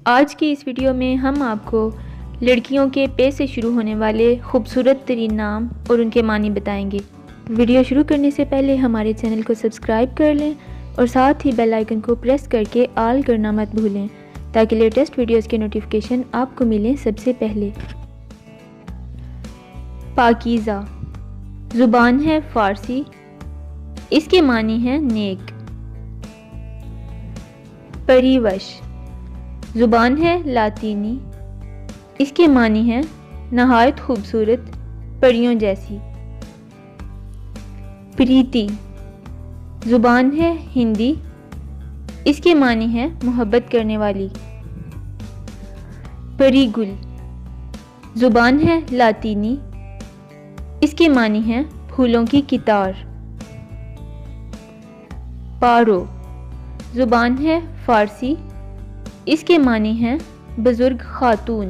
आज की इस वीडियो में हम आपको लड़कियों के पे से शुरू होने वाले खूबसूरत तरीन नाम और उनके मानी बताएंगे। वीडियो शुरू करने से पहले हमारे चैनल को सब्सक्राइब कर लें और साथ ही बेल आइकन को प्रेस करके ऑल करना मत भूलें ताकि लेटेस्ट वीडियोस के नोटिफिकेशन आपको मिलें सबसे पहले। पाकीज़ा ज़ुबान है फ़ारसी, इसके मानी हैं नेक। परिवश ज़ुबान है लातीनी, इसके मानी हैं नहायत खूबसूरत, परियों जैसी। प्रीति ज़ुबान है हिंदी, इसके मानी हैं मोहब्बत करने वाली। परिगुल ज़ुबान है लातीनी, इसके मानी हैं फूलों की कितार। पारो ज़ुबान है फ़ारसी, इसके मानी हैं बुज़ुर्ग खातून।